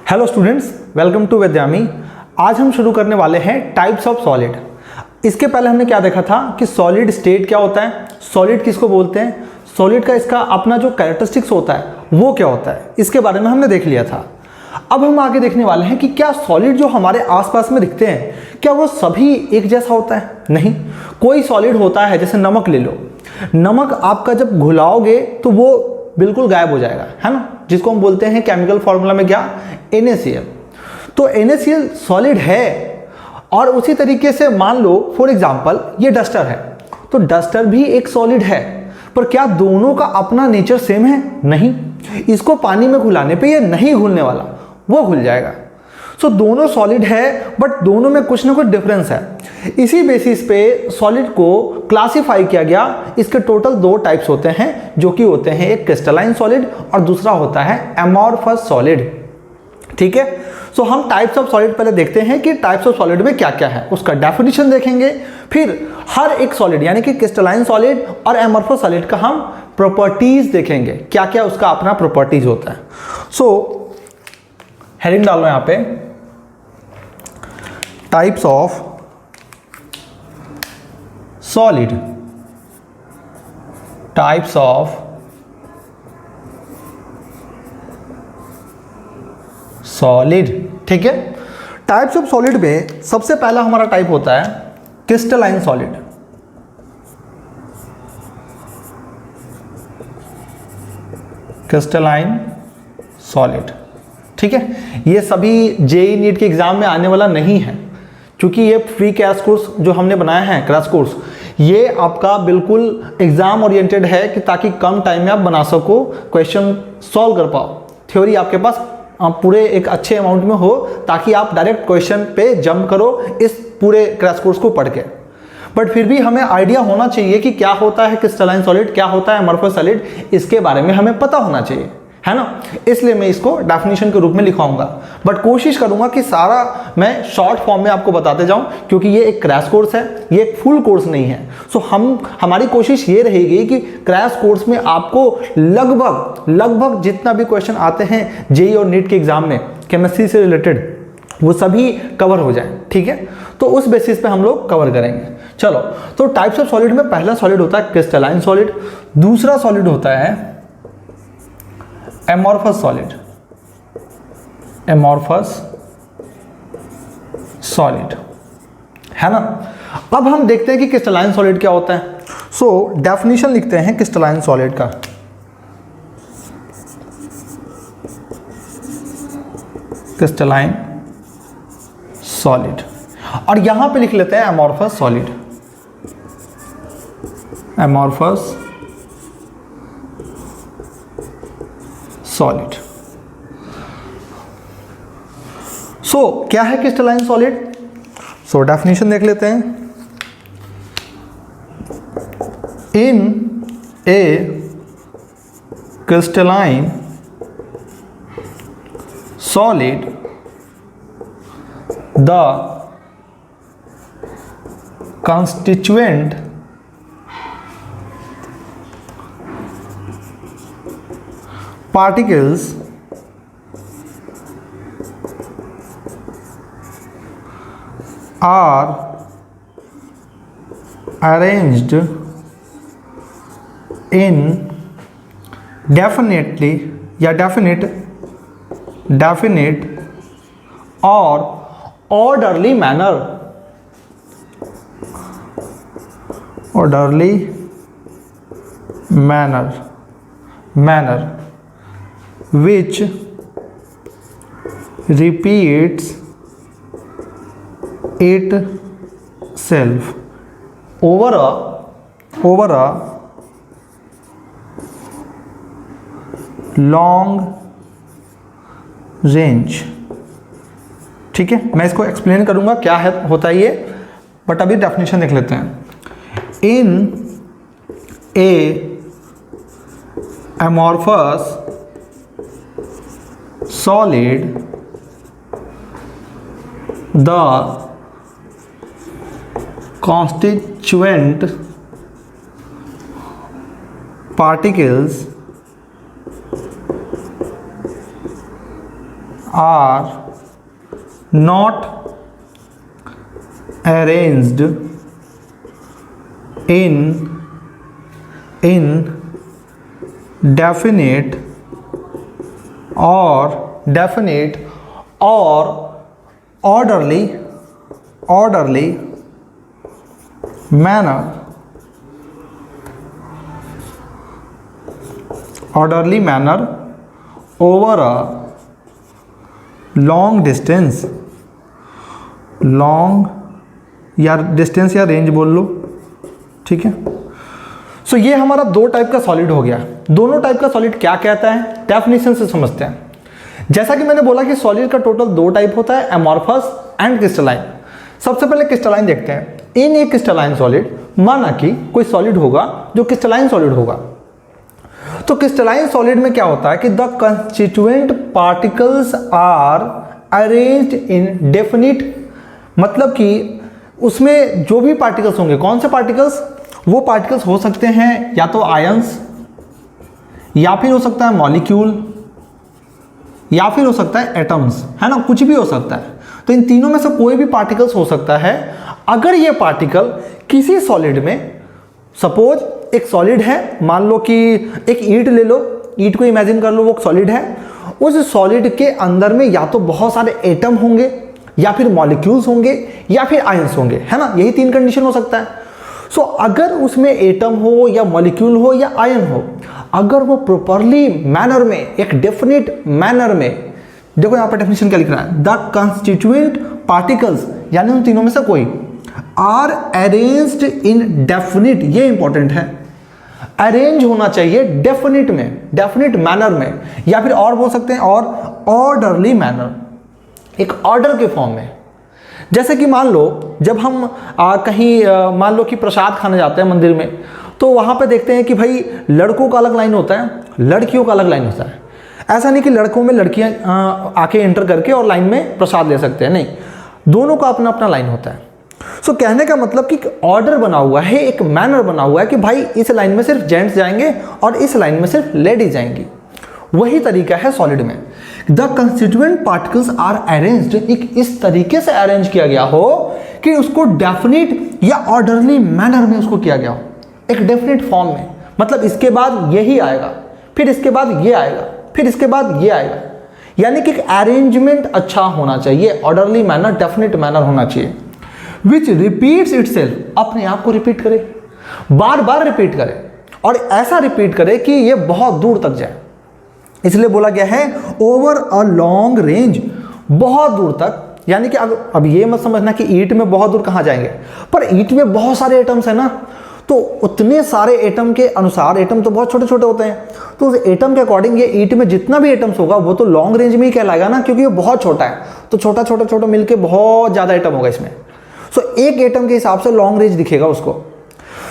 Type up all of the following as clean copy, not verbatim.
Hello students, welcome to विद्यामी। आज हम शुरू करने वाले हैं टाइप्स ऑफ सॉलिड। इसके पहले हमने क्या देखा था कि सॉलिड स्टेट क्या होता है, सॉलिड किसको बोलते हैं, सॉलिड का इसका अपना जो कैरेक्टरिस्टिक्स होता है वो क्या होता है, इसके बारे में हमने देख लिया था। अब हम आगे देखने वाले हैं कि क्या सॉलिड जो हमारे आसपास में दिखते हैं क्या वो सभी एक जैसा होता है। नहीं, कोई सॉलिड होता है, जैसे नमक ले लो, नमक आपका जब घुलाओगे तो वो बिल्कुल गायब हो जाएगा, है ना, जिसको हम बोलते हैं केमिकल फॉर्मूला में क्या, NaCl। तो NaCl सॉलिड है। और उसी तरीके से मान लो फॉर एग्जांपल ये डस्टर है, तो डस्टर भी एक सॉलिड है, पर क्या दोनों का अपना नेचर सेम है? नहीं, इसको पानी में घुलाने पे ये नहीं घुलने वाला, वो घुल जाएगा। सो दोनों सॉलिड है, बट दोनों में कुछ ना कुछ डिफरेंस है। इसी बेसिस पे सॉलिड को क्लासिफाई किया गया। इसके टोटल दो टाइप्स होते हैं, जो कि होते हैं एक क्रिस्टलाइन सॉलिड और दूसरा होता है एमॉर्फस सॉलिड। ठीक है, सो हम टाइप्स ऑफ सॉलिड पहले देखते हैं कि टाइप्स ऑफ सॉलिड में क्या क्या है, उसका डेफिनेशन देखेंगे, फिर हर एक सॉलिड यानी कि क्रिस्टलाइन सॉलिड और एमॉर्फस सॉलिड का हम प्रॉपर्टीज देखेंगे, क्या क्या उसका अपना प्रॉपर्टीज होता है। सो हेडिंग डालो यहां पे, types of solid, types of solid. ठीक है, टाइप्स ऑफ सॉलिड में सबसे पहला हमारा टाइप होता है क्रिस्टलाइन सॉलिड। क्रिस्टलाइन सॉलिड, ठीक है, ये सभी जेईई नीट के एग्जाम में आने वाला नहीं है, क्योंकि ये फ्री क्रैश कोर्स जो हमने बनाया है, क्रैश कोर्स, ये आपका बिल्कुल एग्जाम ओरिएंटेड है कि ताकि कम टाइम में आप बना सको, क्वेश्चन सॉल्व कर पाओ, थ्योरी आपके पास पूरे एक अच्छे अमाउंट में हो, ताकि आप डायरेक्ट क्वेश्चन पे जंप करो इस पूरे क्रैश कोर्स को पढ़ के। बट फिर भी हमें आइडिया होना चाहिए कि क्या होता है क्रिस्टलाइन सॉलिड, क्या होता है एमॉर्फस सॉलिड, इसके बारे में हमें पता होना चाहिए, है ना। इसलिए मैं इसको डेफिनेशन के रूप में लिखाऊंगा, बट कोशिश करूंगा कि सारा मैं शॉर्ट फॉर्म में आपको बताते जाऊं, क्योंकि ये एक क्रैश कोर्स है, ये एक फुल कोर्स नहीं है। सो हमारी कोशिश ये रहेगी कि क्रैश कोर्स में आपको लगभग जितना भी क्वेश्चन आते हैं जेईई और नीट के एग्जाम में केमिस्ट्री से रिलेटेड, वो सभी कवर हो जाए। ठीक है, तो उस बेसिस पे हम लोग कवर करेंगे। चलो, तो टाइप्स ऑफ सॉलिड में पहला सॉलिड होता है क्रिस्टलाइन सॉलिड, दूसरा सॉलिड होता है एमॉर्फस सॉलिड। एमॉर्फस सॉलिड, है ना। अब हम देखते हैं कि क्रिस्टलाइन सॉलिड क्या होता है। सो डेफिनेशन लिखते हैं क्रिस्टलाइन सॉलिड का। क्रिस्टलाइन सॉलिड, और यहां पे लिख लेते हैं amorphous solid. Amorphous solid. So क्या है क्रिस्टलाइन सॉलिड? सो डेफिनेशन देख लेते हैं। In a crystalline solid the constituent particles are arranged in definite or orderly manner, which repeats itself over a long range। ठीक है, मैं इसको एक्सप्लेन करूंगा क्या है होता है ये, बट अभी डेफिनेशन देख लेते हैं। In A amorphous solid, the constituent particles are not arranged in definite or orderly manner over a long distance या रेंज बोल लो, ठीक है। सो ये हमारा दो टाइप का सॉलिड हो गया। दोनों टाइप का सॉलिड क्या कहता है, डेफिनेशन से समझते हैं। जैसा कि मैंने बोला कि सॉलिड का टोटल दो टाइप होता है, एमॉर्फस एंड क्रिस्टलाइन। सबसे पहले क्रिस्टलाइन देखते हैं। इन ए क्रिस्टलाइन सॉलिड, माना कि कोई सॉलिड होगा जो क्रिस्टलाइन सॉलिड होगा, तो क्रिस्टलाइन सॉलिड में क्या होता है कि the constituent particles are arranged in definite, मतलब कि उसमें जो भी पार्टिकल्स होंगे, कौन से पार्टिकल्स, वो पार्टिकल्स हो सकते हैं या तो आयंस, या फिर हो सकता है मॉलिक्यूल, या फिर हो सकता है एटम्स, है ना, कुछ भी हो सकता है। तो इन तीनों में से कोई भी पार्टिकल्स हो सकता है। अगर ये पार्टिकल किसी सॉलिड में, सपोज एक सॉलिड है, मान लो कि एक ईंट ले लो, ईंट को इमेजिन कर लो, वो सॉलिड है। उस सॉलिड के अंदर में या तो बहुत सारे एटम होंगे, या फिर मॉलिक्यूल्स होंगे, या फिर आयंस होंगे, है ना, यही तीन कंडीशन हो सकता है। सो अगर उसमें एटम हो या मॉलिक्यूल हो या आयन हो, अगर वो प्रॉपरली मैनर में, एक डेफिनेट मैनर में, देखो यहाँ पर डेफिनेशन क्या लिख रहा है, द कंस्टिट्यूएंट पार्टिकल्स, यानी उन तीनों में से कोई, आर अरेंज्ड इन डेफिनिट, ये इंपॉर्टेंट है, अरेंज होना चाहिए डेफिनिट में, डेफिनिट मैनर में, या फिर और बोल सकते हैं और ऑर्डरली मैनर, एक ऑर्डर के फॉर्म में। जैसे कि मान लो जब हम कहीं मान लो कि प्रसाद खाने जाते हैं मंदिर में, तो वहाँ पे देखते हैं कि भाई लड़कों का अलग लाइन होता है, लड़कियों का अलग लाइन होता है। ऐसा नहीं कि लड़कों में लड़कियाँ आके एंटर करके और लाइन में प्रसाद ले सकते हैं, नहीं, दोनों का अपना अपना लाइन होता है। सो कहने का मतलब कि ऑर्डर बना हुआ है, एक मैनर बना हुआ है कि भाई इस लाइन में सिर्फ जेंट्स जाएंगे और इस लाइन में सिर्फ लेडीज जाएंगी। वही तरीका है सॉलिड में, the constituent particles are arranged, एक इस तरीके से अरेंज किया गया हो कि उसको डेफिनिट या ऑर्डरली मैनर में उसको किया गया हो, एक डेफिनेट फॉर्म में। मतलब इसके बाद यही आएगा, फिर इसके बाद ये आएगा, फिर इसके बाद ये आएगा, यानी कि एक अरेंजमेंट अच्छा होना चाहिए, ऑर्डरली मैनर, डेफिनेट मैनर होना चाहिए। विच रिपीट्स इटसेल्फ, अपने आप को रिपीट करे, बार बार रिपीट करे, और ऐसा रिपीट करे कि ये बहुत दूर तक जाए। इसलिए बोला गया है ओवर अ लॉन्ग रेंज, बहुत दूर तक। यानी कि अब ये मत समझना कि ईंट में बहुत दूर कहाँ जाएंगे, पर ईंट में बहुत सारे एटम्स है ना, तो उतने सारे एटम के अनुसार, एटम तो बहुत छोटे छोटे होते हैं, तो उस एटम के अकॉर्डिंग ये ईंट में जितना भी एटम्स होगा वो तो लॉन्ग रेंज में ही कहलाएगा ना, क्योंकि ये बहुत छोटा है, तो छोटा छोटा छोटा मिलके बहुत ज़्यादा एटम होगा इसमें। सो एक एटम के हिसाब से लॉन्ग रेंज दिखेगा उसको।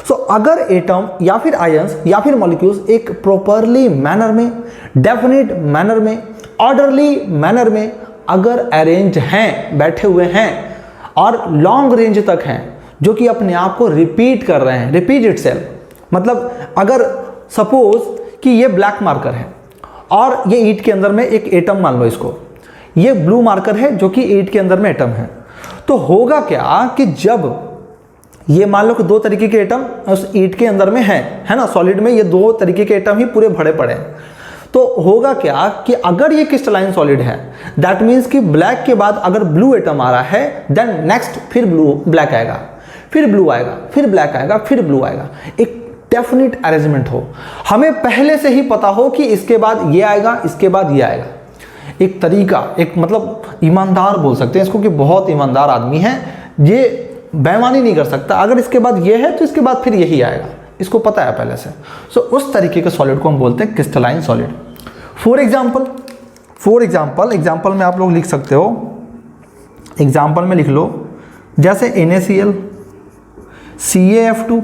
सो अगर एटम या फिर आयंस या फिर मॉलिक्यूल्स एक प्रॉपरली मैनर में, डेफिनेट मैनर में, ऑर्डरली मैनर में अगर अरेंज हैं, बैठे हुए हैं और लॉन्ग रेंज तक हैं, जो कि अपने आप को रिपीट कर रहे हैं, रिपीट इटसेल्फ, मतलब अगर सपोज कि ये ब्लैक मार्कर है और ये ईंट के अंदर में एक एटम, मान लो इसको, ये ब्लू मार्कर है जो कि ईंट के अंदर में एटम है, तो होगा क्या कि जब ये मान लो कि दो तरीके के एटम उस ईंट के अंदर में है ना, सॉलिड में ये दो तरीके के एटम ही पूरे भरे पड़े हैं, तो होगा क्या कि अगर ये क्रिस्टलाइन सॉलिड है, दैट मीन्स कि ब्लैक के बाद अगर ब्लू एटम आ रहा है, देन नेक्स्ट फिर ब्लैक आएगा, फिर ब्लू आएगा, फिर ब्लैक आएगा, फिर ब्लू आएगा, एक डेफिनेट अरेंजमेंट हो, हमें पहले से ही पता हो कि इसके बाद ये आएगा, इसके बाद ये आएगा। एक तरीका, एक मतलब ईमानदार बोल सकते हैं इसको कि बहुत ईमानदार आदमी है, ये बेईमानी नहीं कर सकता, अगर इसके बाद ये है तो इसके बाद फिर यही आएगा, इसको पता है पहले से। सो उस तरीके के सॉलिड को हम बोलते हैं क्रिस्टलाइन सॉलिड। फॉर एग्जाम्पल में आप लोग लिख सकते हो, एग्जाम्पल में लिख लो, जैसे NaCl, CaF2,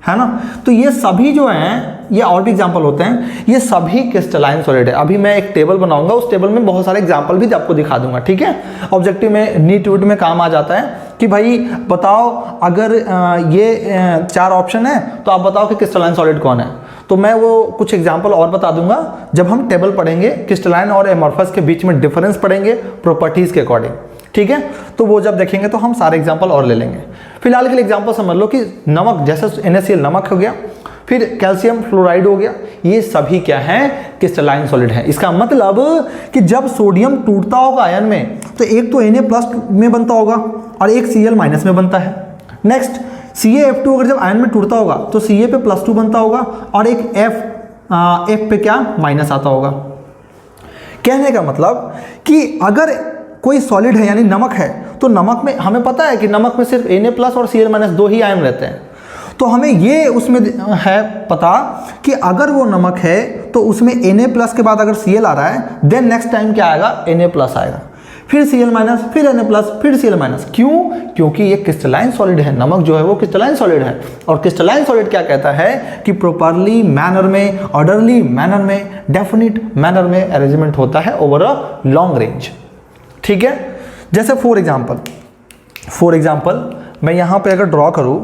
है ना, तो ये सभी जो हैं, ये और भी एग्जाम्पल होते हैं, ये सभी क्रिस्टलाइन सॉलिड है। अभी मैं एक टेबल बनाऊंगा, उस टेबल में बहुत सारे एग्जाम्पल भी आपको दिखा दूंगा, ठीक है। ऑब्जेक्टिव में, नीट वीट में काम आ जाता है कि भाई बताओ, अगर ये 4 ऑप्शन है तो आप बताओ कि क्रिस्टलाइन सॉलिड कौन है, तो मैं वो कुछ एग्जांपल और बता दूंगा जब हम टेबल पढ़ेंगे, क्रिस्टलाइन और एमॉर्फस के बीच में डिफरेंस पढ़ेंगे प्रॉपर्टीज के अकॉर्डिंग, ठीक है। तो वो जब देखेंगे तो हम सारे एग्जांपल और ले लेंगे। फिलहाल के लिए एग्जांपल समझ लो कि नमक, जैसे NaCl नमक हो गया, फिर कैल्शियम फ्लोराइड हो गया, ये सभी क्या हैं, क्रिस्टलाइन सॉलिड है। इसका मतलब कि जब सोडियम टूटता होगा आयन में तो एक तो Na+ में बनता होगा और एक Cl- में बनता है। नेक्स्ट CaF2 अगर जब आयन में टूटता होगा तो Ca पे +2 बनता होगा और एक F पे क्या माइनस आता होगा। कहने का मतलब कि अगर कोई सॉलिड है यानी नमक है तो नमक में हमें पता है कि नमक में सिर्फ Na+ और Cl- 2 ही आयन रहते हैं। तो हमें ये उसमें है पता कि अगर वो नमक है तो उसमें Na+ के बाद अगर Cl आ रहा है देन नेक्स्ट टाइम क्या आएगा, Na+ आएगा, फिर Cl-, फिर Na+, फिर Cl-। क्यों? क्योंकि ये क्रिस्टलाइन सॉलिड है। नमक जो है वो क्रिस्टलाइन सॉलिड है और क्रिस्टलाइन सॉलिड क्या कहता है कि प्रॉपरली मैनर में, ऑर्डरली मैनर में, डेफिनिट मैनर में अरेंजमेंट होता है ओवर अ लॉन्ग रेंज, ठीक है। जैसे फॉर एग्जाम्पल मैं यहाँ पे अगर ड्रॉ करूँ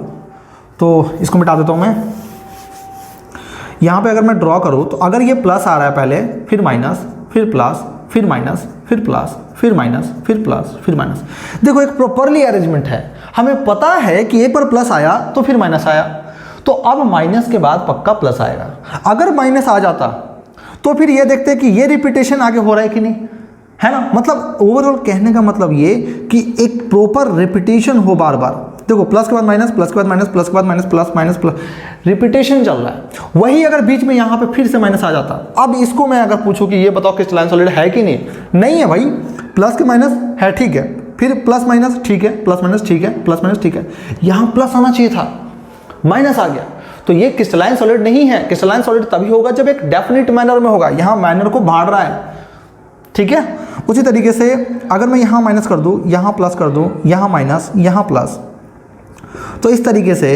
तो इसको मिटा देता हूँ मैं। यहाँ पे अगर मैं ड्रॉ करूँ तो अगर ये प्लस आ रहा है पहले, फिर माइनस, फिर प्लस, फिर माइनस, फिर प्लस, फिर माइनस, फिर प्लस, फिर माइनस, देखो एक प्रॉपरली अरेंजमेंट है। हमें पता है कि एक बार प्लस आया तो फिर माइनस आया, तो अब माइनस के बाद पक्का प्लस आएगा। अगर माइनस आ जाता तो फिर ये देखते हैं कि ये रिपीटेशन आगे हो रहा है कि नहीं, है ना। मतलब ओवरऑल कहने का मतलब ये कि एक प्रॉपर रिपीटेशन हो बार बार। देखो प्लस के बाद माइनस, प्लस के बाद माइनस, प्लस के बाद minus, plus minus plus, repetition चल रहा है। वही अगर बीच में यहाँ पे फिर से माइनस आ जाता, अब इसको मैं अगर पूछूं कि ये बताओ क्रिस्टलाइन सॉलिड है कि नहीं, नहीं है भाई। प्लस के माइनस है, ठीक है, फिर प्लस माइनस, ठीक है, प्लस माइनस, ठीक है, प्लस माइनस, ठीक है, यहाँ प्लस आना चाहिए था, माइनस आ गया, तो ये क्रिस्टलाइन सॉलिड नहीं है। क्रिस्टलाइन सॉलिड तभी होगा जब एक डेफिनिट मैनर में होगा, यहाँ मैनर को बाढ़ रहा है, ठीक है। उसी तरीके से अगर मैं यहाँ माइनस कर दूँ, यहाँ प्लस कर दूँ, यहाँ माइनस, यहाँ प्लस, तो इस तरीके से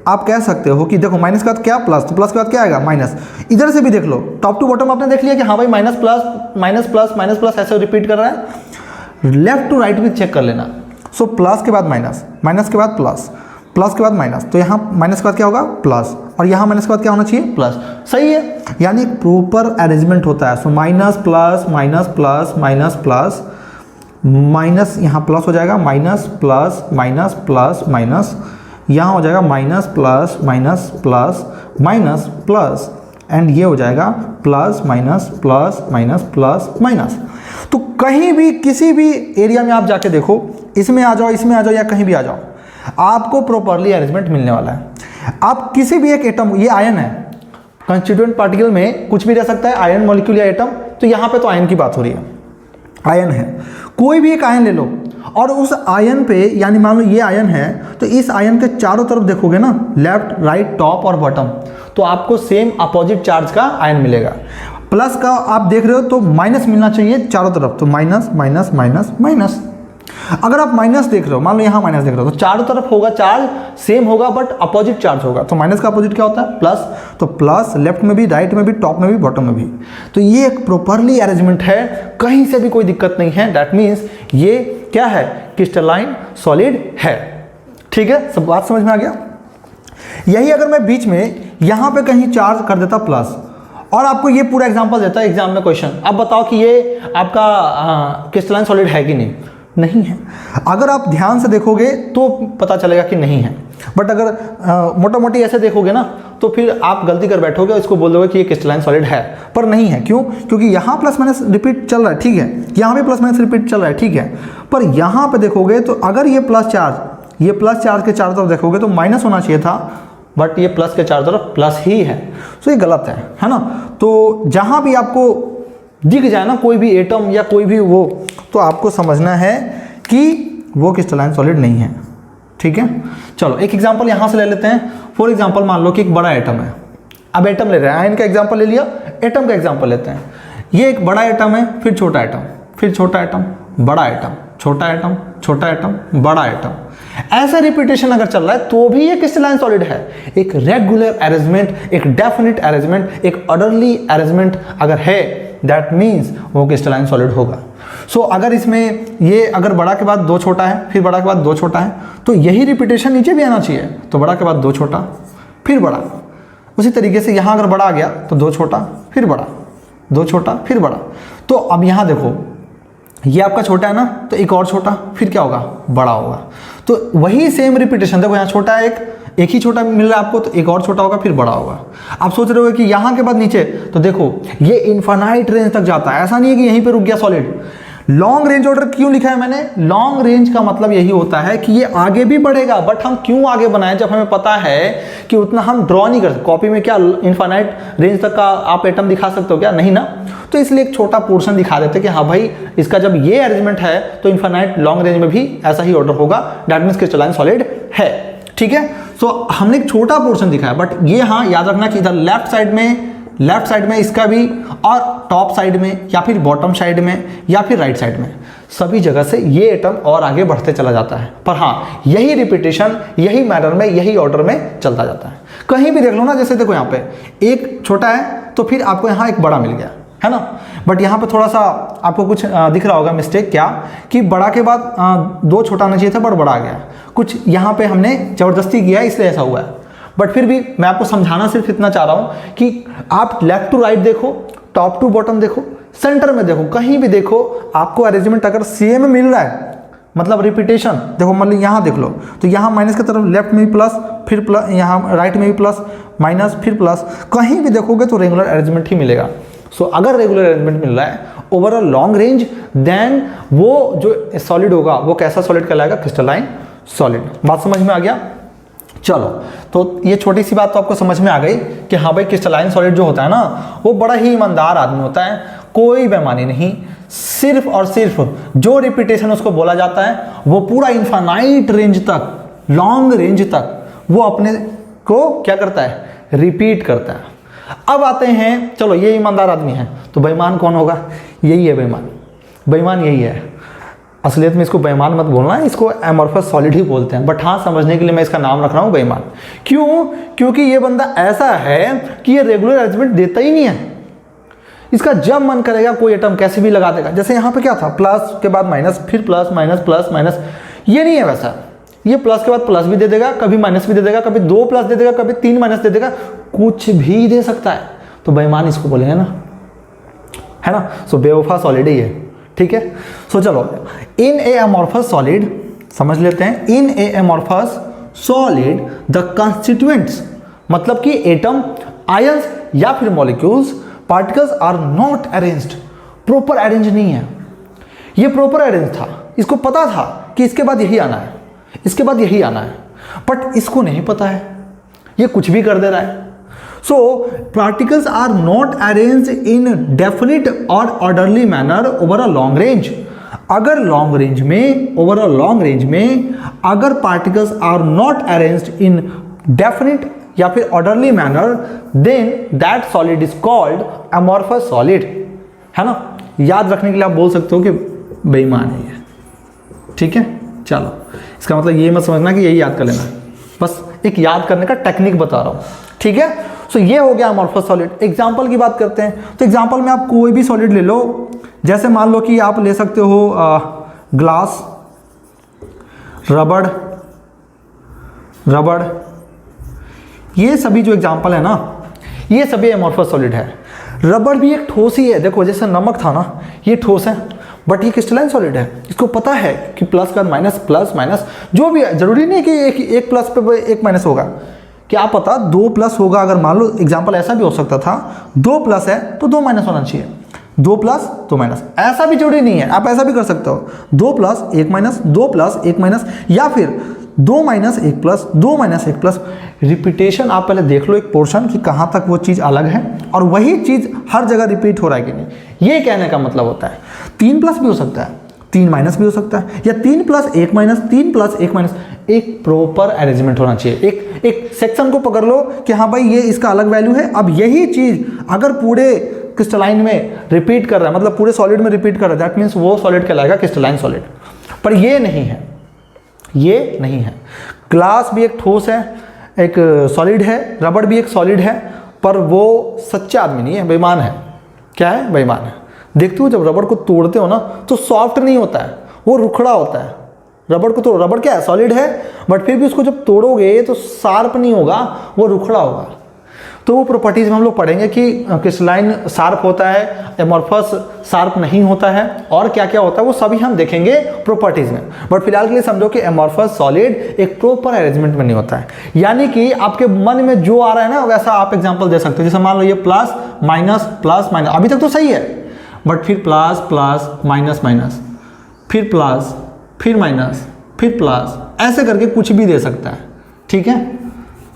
आप कह सकते हो कि देखो माइनस के बाद क्या प्लस, तो प्लस के बाद क्या आएगा माइनस। इधर से भी देख लो, टॉप टू बॉटम आपने देख लिया कि हाँ भाई minus plus minus plus minus plus ऐसे रिपीट कर रहा है। लेफ्ट टू राइट भी चेक कर लेना। सो प्लस के बाद माइनस, माइनस के बाद प्लस, प्लस के बाद माइनस, तो यहाँ माइनस के बाद क्या होगा प्लस, और यहाँ माइनस के बाद क्या होना चाहिए प्लस, सही है। यानी प्रॉपर अरेंजमेंट होता है। So minus plus minus plus minus plus minus, यहाँ प्लस हो जाएगा, minus plus minus plus minus, यहाँ हो जाएगा minus plus minus plus minus plus, and ये हो जाएगा plus minus plus minus plus minus. तो कहीं भी किसी भी एरिया में आप जाके देखो, इसमें आ जाओ, इसमें आ जाओ, या कहीं भी आ जाओ, आपको प्रॉपरली अरेंजमेंट मिलने वाला है। आप किसी भी एक एटम, ये आयन है, कंस्टिट्यूएंट पार्टिकल में कुछ भी रह सकता है, आयन मॉलिक्यूल या एटम, तो यहाँ पे तो आयन की बात हो रही है, आयन है, कोई भी एक आयन ले लो और उस आयन पे, यानी मान लो ये आयन है, तो इस आयन के चारों तरफ देखोगे ना, लेफ्ट राइट टॉप और बॉटम, तो आपको सेम अपोजिट चार्ज का आयन मिलेगा। प्लस का आप देख रहे हो तो माइनस मिलना चाहिए चारों तरफ, तो माइनस माइनस माइनस माइनस। अगर आप माइनस देख रहे हो, मान लो यहाँ माइनस देख रहे हो, तो चारों तरफ होगा चार्ज सेम होगा बट अपोजिट चार्ज होगा, तो माइनस का अपोजिट क्या होता है प्लस, तो प्लस लेफ्ट में भी, राइट में भी, टॉप में भी, बॉटम में भी। तो ये एक प्रॉपरली अरेंजमेंट है, कहीं से भी कोई दिक्कत नहीं है। दैट मीन्स ये क्या है, क्रिस्टलाइन सॉलिड है, ठीक है। सब बात समझ में आ गया। यही अगर मैं बीच में यहाँ पे कहीं चार्ज कर देता प्लस, और आपको ये पूरा एग्जांपल देता है एग्जाम में क्वेश्चन, अब बताओ कि ये आपका क्रिस्टलाइन सॉलिड है कि नहीं, नहीं है। अगर आप ध्यान से देखोगे तो पता चलेगा कि नहीं है, बट अगर मोटा मोटी ऐसे देखोगे ना तो फिर आप गलती कर बैठोगे और इसको बोल दोगे कि ये क्रिस्टलाइन सॉलिड है, पर नहीं है। क्यों? क्योंकि यहाँ प्लस माइनस रिपीट चल रहा है, ठीक है, यहाँ भी प्लस माइनस रिपीट चल रहा है, ठीक है, पर यहाँ पे देखोगे तो अगर ये प्लस चार्ज के चारों तरफ देखोगे तो माइनस होना चाहिए था, बट ये प्लस के चारों तरफ प्लस ही है, तो ये गलत है ना। तो जहाँ भी आपको दिख जाए ना कोई भी एटम या कोई भी वो, तो आपको समझना है कि वो क्रिस्टलाइन सॉलिड नहीं है, ठीक है। चलो एक एग्जांपल यहाँ से ले लेते हैं। फॉर एग्जांपल मान लो कि एक बड़ा एटम है, अब एटम ले रहे हैं, आयन का एग्जांपल ले लिया, एटम का एग्जांपल लेते हैं। ये एक बड़ा एटम है, फिर छोटा एटम, फिर छोटा एटम, बड़ा एटम, छोटा एटम, छोटा एटम, बड़ा एटम, ऐसा रिपीटेशन अगर चल रहा है तो भी ये क्रिस्टलाइन सॉलिड है। एक रेगुलर अरेंजमेंट, एक डेफिनिट अरेंजमेंट, एक ऑर्डरली अरेंजमेंट अगर है, दैट मीन्स वो क्रिस्टलाइन सॉलिड होगा। सो अगर इसमें ये अगर बड़ा के बाद दो छोटा है, फिर बड़ा के बाद दो छोटा है, तो यही रिपीटेशन नीचे भी आना चाहिए, तो बड़ा के बाद दो छोटा, फिर बड़ा, उसी तरीके से यहाँ अगर बड़ा आ गया तो 2 छोटा फिर बड़ा, 2 छोटा फिर बड़ा। तो अब यहाँ देखो ये आपका छोटा है ना, तो एक और छोटा फिर क्या होगा, बड़ा होगा। तो वही सेम रिपीटेशन, देखो यहाँ छोटा है, एक ही छोटा मिल रहा है आपको, तो एक और छोटा होगा फिर बड़ा होगा। आप सोच रहे हो कि यहाँ के बाद नीचे, तो देखो ये इनफाइनाइट रेंज तक जाता है, ऐसा नहीं है कि यहीं पे रुक गया सॉलिड। लॉन्ग रेंज ऑर्डर क्यों लिखा है मैंने, लॉन्ग रेंज का मतलब यही होता है कि ये आगे भी बढ़ेगा, बट हम क्यों आगे बनाए जब हमें पता है कि उतना हम ड्रॉ नहीं कर सकते। कॉपी में क्या इनफाइनाइट रेंज तक का आप एटम दिखा सकते हो क्या, नहीं ना। तो इसलिए एक छोटा पोर्शन दिखा देते कि हाँ भाई इसका जब ये अरेंजमेंट है तो इनफाइनाइट लॉन्ग रेंज में भी ऐसा ही ऑर्डर होगा, दैट मीन्स क्रिस्टलाइन सॉलिड है, ठीक है। सो हमने एक छोटा पोर्शन दिखाया, बट ये हाँ याद रखना कि इधर लेफ्ट साइड में इसका भी, और टॉप साइड में या फिर बॉटम साइड में या फिर राइट साइड में, सभी जगह से ये एटम और आगे बढ़ते चला जाता है। पर हाँ यही रिपीटेशन यही मैनर में यही ऑर्डर में चलता जाता है। कहीं भी देख लो ना, जैसे देखो यहाँ पे एक छोटा है तो फिर आपको यहाँ एक बड़ा मिल गया है ना, बट यहाँ पे थोड़ा सा आपको कुछ दिख रहा होगा मिस्टेक, क्या कि बड़ा के बाद 2 छोटा आना चाहिए था बट बड़ा आ गया, कुछ यहाँ पे हमने ज़बरदस्ती किया इसलिए ऐसा हुआ है। बट फिर भी मैं आपको समझाना सिर्फ इतना चाह रहा हूँ कि आप लेफ्ट टू राइट देखो, टॉप टू बॉटम देखो, सेंटर में देखो, कहीं भी देखो आपको अरेंजमेंट अगर सेम मिल रहा है, मतलब रिपीटेशन देखो, मतलब यहाँ देख लो तो यहाँ माइनस की तरफ लेफ्ट में भी प्लस, फिर प्लस, यहाँ राइट में भी प्लस माइनस फिर प्लस, कहीं भी देखोगे तो रेगुलर अरेंजमेंट ही मिलेगा। सो अगर रेगुलर अरेंजमेंट मिल रहा है over a long range, then वो जो सॉलिड होगा वो कैसा सॉलिड कहलाएगा, क्रिस्टलाइन सॉलिड। बात समझ में आ गया। चलो तो ये छोटी सी बात तो आपको समझ में आ गई कि हाँ भाई क्रिस्टलाइन सॉलिड जो होता है ना वो बड़ा ही ईमानदार आदमी होता है, कोई बेईमानी नहीं, सिर्फ और सिर्फ जो रिपीटेशन उसको बोला जाता है वो पूरा इनफाइनाइट रेंज तक, लॉन्ग रेंज तक वो अपने को क्या करता है, रिपीट करता है। अब आते हैं, चलो ये ईमानदार आदमी है तो बेईमान कौन होगा, यही है बेईमान यही है। असलियत में इसको बेईमान मत बोलना है, इसको एमॉर्फस सॉलिड ही बोलते हैं, बट हाँ समझने के लिए मैं इसका नाम रख रहा हूँ बेईमान। क्यों, क्योंकि ये बंदा ऐसा है कि ये रेगुलर अरेंजमेंट देता ही नहीं है, इसका जब मन करेगा कोई एटम कैसे भी लगा देगा। जैसे यहाँ पे क्या था, प्लस के बाद माइनस फिर प्लस माइनस प्लस माइनस, ये नहीं है वैसा, ये प्लस के बाद प्लस भी दे देगा, कभी माइनस भी दे देगा, कभी 2 प्लस दे देगा, कभी 3 माइनस दे देगा, कुछ भी दे सकता है, तो बेईमान इसको बोलेंगे ना, है ना। सो बेवफा सॉलिड ही है, ठीक है। सो चलो इन ए अमॉर्फस सॉलिड समझ लेते हैं, in a amorphous solid the constituents, मतलब कि एटम, आयंस या फिर molecules, particles are not arranged, proper arrange नहीं है। ये प्रॉपर अरेंज था, इसको पता था कि इसके बाद यही आना है, इसके बाद यही आना है, बट इसको नहीं पता है, ये कुछ भी कर दे रहा है। So particles are not arranged in definite और orderly manner over a long range. अगर लॉन्ग रेंज में, ओवर अ लॉन्ग रेंज में अगर particles are not arranged in definite या फिर orderly manner, then that solid is called amorphous solid, है ना। याद रखने के लिए आप बोल सकते हो कि बेईमान है ये, ठीक है। चलो इसका मतलब ये मत समझना कि यही याद कर लेना, बस एक याद करने का टेक्निक बता रहा हूँ, ठीक है। सो ये हो गया अमॉर्फस सॉलिड। एग्जाम्पल की बात करते हैं, तो एग्जाम्पल में आप कोई भी सॉलिड ले लो, जैसे मान लो कि आप ले सकते हो ग्लास, रबड़, ये सभी जो एग्जाम्पल है ना, ये सभी अमॉर्फस सॉलिड है। रबड़ भी एक ठोस ही है, देखो जैसे नमक था ना, ये ठोस है, बट ये क्रिस्टलाइन सॉलिड है। इसको पता है कि प्लस का माइनस, प्लस माइनस जो भी है, जरूरी नहीं कि एक प्लस पे एक माइनस होगा, क्या पता 2 प्लस होगा। अगर मान लो एग्जाम्पल ऐसा भी हो सकता था, 2 प्लस है तो 2 माइनस होना चाहिए, 2 प्लस 2 माइनस, ऐसा भी जरूरी नहीं है, आप ऐसा भी कर सकते हो, 2 प्लस 1 माइनस, 2 प्लस 1 माइनस, या फिर 2 minus 1 plus, 2 minus 1 plus. Repetition आप पहले देख लो एक पोर्शन कि कहाँ तक वो चीज़ अलग है और वही चीज़ हर जगह रिपीट हो रहा है कि नहीं, ये कहने का मतलब होता है। 3 प्लस भी हो सकता है, 3 माइनस भी हो सकता है, या 3 प्लस 1 माइनस, 3 प्लस 1 माइनस, एक प्रॉपर अरेंजमेंट होना चाहिए। एक सेक्शन को पकड़ लो कि हाँ भाई ये इसका अलग वैल्यू है। अब यही चीज़ अगर पूरे क्रिस्टलाइन में रिपीट कर रहा है, मतलब पूरे सॉलिड में रिपीट कर रहा है, दैट मीन्स वो सॉलिड कहलाएगा क्रिस्टलाइन सॉलिड। पर ये नहीं है, ये नहीं है। ग्लास भी एक ठोस है, एक सॉलिड है, रबड़ भी एक सॉलिड है, पर वो सच्चा आदमी नहीं है, बेईमान है। क्या है? बेईमान है। देखते हो जब रबड़ को तोड़ते हो ना तो सॉफ्ट नहीं होता है, वो रुखड़ा होता है। रबड़ को तोड़ो, रबड़ क्या है? सॉलिड है, बट फिर भी उसको जब तोड़ोगे तो शार्प नहीं होगा, वो रुखड़ा होगा। तो वो प्रॉपर्टीज में हम लोग पढ़ेंगे कि क्रिस्टलाइन शार्प होता है, एमॉर्फस शार्प नहीं होता है, और क्या क्या होता है वो सभी हम देखेंगे प्रॉपर्टीज में। बट फिलहाल के लिए समझो कि एमॉर्फस सॉलिड एक प्रॉपर अरेंजमेंट में नहीं होता है, यानी कि आपके मन में जो आ रहा है ना वैसा आप एग्जाम्पल दे सकते हो। जैसे मान लो ये प्लस माइनस, अभी तक तो सही है, बट फिर प्लस प्लस माइनस माइनस, फिर प्लस, फिर माइनस, फिर प्लस, ऐसे करके कुछ भी दे सकता है। ठीक है,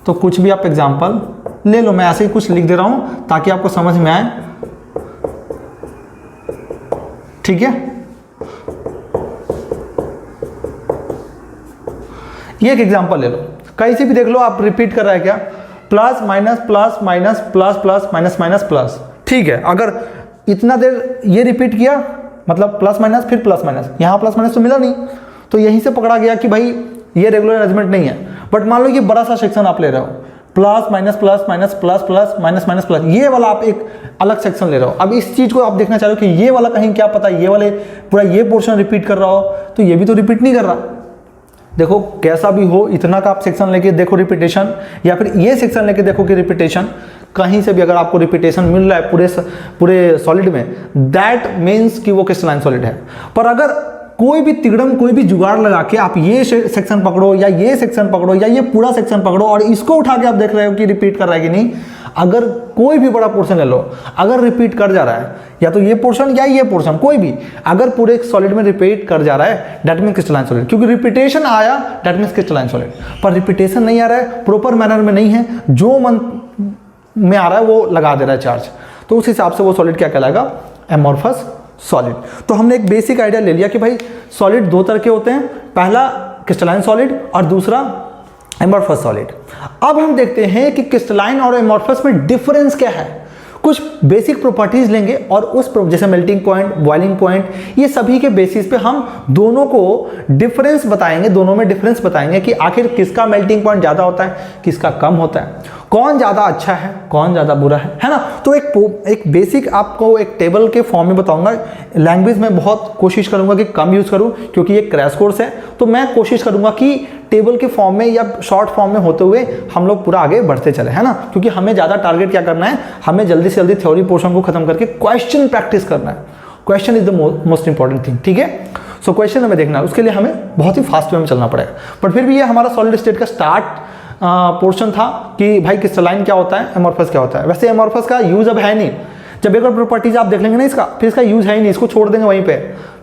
तो कुछ भी आप एग्जाम्पल ले लो, मैं ऐसे ही कुछ लिख दे रहा हूं ताकि आपको समझ में आए। ठीक है, ये एक एग्जाम्पल ले लो, कहीं से भी देख लो, आप रिपीट कर रहा है क्या, plus minus plus minus plus plus minus minus plus. ठीक है, अगर इतना देर ये रिपीट किया मतलब प्लस माइनस फिर प्लस माइनस, यहां प्लस माइनस तो मिला नहीं, तो यहीं से पकड़ा गया कि भाई ये रेगुलर अरेंजमेंट नहीं है। बट मान लो ये बड़ा सा सेक्शन आप ले रहे हो, plus minus plus minus plus plus minus minus plus, ये वाला आप एक अलग सेक्शन ले रहे हो। अब इस चीज को आप देखना चाह रहे हो कि ये वाला कहीं क्या पता ये वाले पूरा ये पोर्शन रिपीट कर रहा हो, तो ये भी तो रिपीट नहीं कर रहा। देखो कैसा भी हो, इतना का आप सेक्शन लेके देखो रिपीटेशन, या फिर ये सेक्शन लेके देखो कि रिपीटेशन, कहीं से भी अगर आपको रिपीटेशन मिल रहा है पूरे सॉलिड में, दैट मीन्स कि वो क्रिस्टलाइन सॉलिड है। पर अगर कोई भी तिगड़म, कोई भी जुगाड़ लगा के आप ये सेक्शन पकड़ो या ये सेक्शन पकड़ो या ये पूरा सेक्शन पकड़ो और इसको उठा के आप देख रहे हो कि रिपीट कर रहा है कि नहीं, अगर कोई भी बड़ा पोर्शन ले लो, अगर रिपीट कर जा रहा है, या तो ये पोर्शन या ये पोर्शन, कोई भी अगर पूरे सॉलिड में रिपीट कर जा रहा है, दैट मीन्स क्रिस्टलाइन सॉलिड। क्योंकि रिपीटेशन आया दैट मीन्स क्रिस्टलाइन सॉलिड, पर रिपीटेशन नहीं आ रहा है, प्रॉपर मैनर में नहीं है, जो मन में आ रहा है वो लगा दे रहा है चार्ज, तो उस हिसाब से वो सॉलिड क्या कहलाएगा, एमॉर्फस सॉलिड। तो हमने एक बेसिक आइडिया ले लिया कि भाई सॉलिड दो तरह के होते हैं, पहला क्रिस्टलाइन सॉलिड और दूसरा एमॉर्फस सॉलिड। अब हम देखते हैं कि क्रिस्टलाइन और एमॉर्फस में डिफरेंस क्या है। कुछ बेसिक प्रॉपर्टीज लेंगे और उस जैसे मेल्टिंग पॉइंट, बॉइलिंग पॉइंट, ये सभी के बेसिस पे हम दोनों को डिफरेंस बताएंगे, दोनों में डिफरेंस बताएंगे कि आखिर किसका मेल्टिंग पॉइंट ज़्यादा होता है, किसका कम होता है, कौन ज़्यादा अच्छा है, कौन ज़्यादा बुरा है ना। तो एक बेसिक आपको एक टेबल के फॉर्म में बताऊंगा। लैंग्वेज में बहुत कोशिश करूंगा कि कम यूज़ करूं, क्योंकि ये क्रैश कोर्स है, तो मैं कोशिश करूंगा कि टेबल के फॉर्म में या शॉर्ट फॉर्म में होते हुए हम लोग पूरा आगे बढ़ते चले, है ना। क्योंकि हमें ज़्यादा टारगेट क्या करना है, हमें जल्दी से जल्दी थ्योरी पोर्शन को खत्म करके क्वेश्चन प्रैक्टिस करना है। Question is the most important thing. ठीक है, सो क्वेश्चन हमें देखना है, उसके लिए हमें बहुत ही फास्ट वे में चलना पड़ेगा। बट फिर भी ये हमारा सॉलिड स्टेट का स्टार्ट पोर्शन था कि भाई क्रिस्टलाइन क्या होता है, एमॉर्फस क्या होता है। वैसे एमॉर्फस का यूज अब है नहीं, जब एक और प्रॉपर्टीज आप देख लेंगे ना इसका, फिर इसका यूज है ही नहीं, इसको छोड़ देंगे वहीं पे।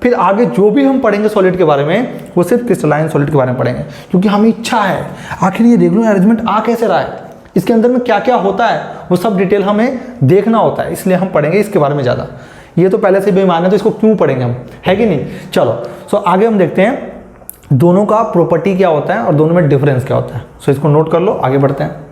फिर आगे जो भी हम पढ़ेंगे सॉलिड के बारे में वो सिर्फ क्रिस्टलाइन सॉलिड के बारे में पढ़ेंगे, क्योंकि हमें इच्छा है आखिर ये रेगुलर अरेंजमेंट आ कैसे रहा है, इसके अंदर में क्या क्या होता है, वो सब डिटेल हमें देखना होता है, इसलिए हम पढ़ेंगे इसके बारे में ज़्यादा। ये तो पहले से बेईमान है, तो इसको क्यों पढ़ेंगे हम, है कि नहीं। चलो सो आगे हम देखते हैं दोनों का प्रॉपर्टी क्या होता है और दोनों में डिफरेंस क्या होता है। सो इसको नोट कर लो, आगे बढ़ते हैं।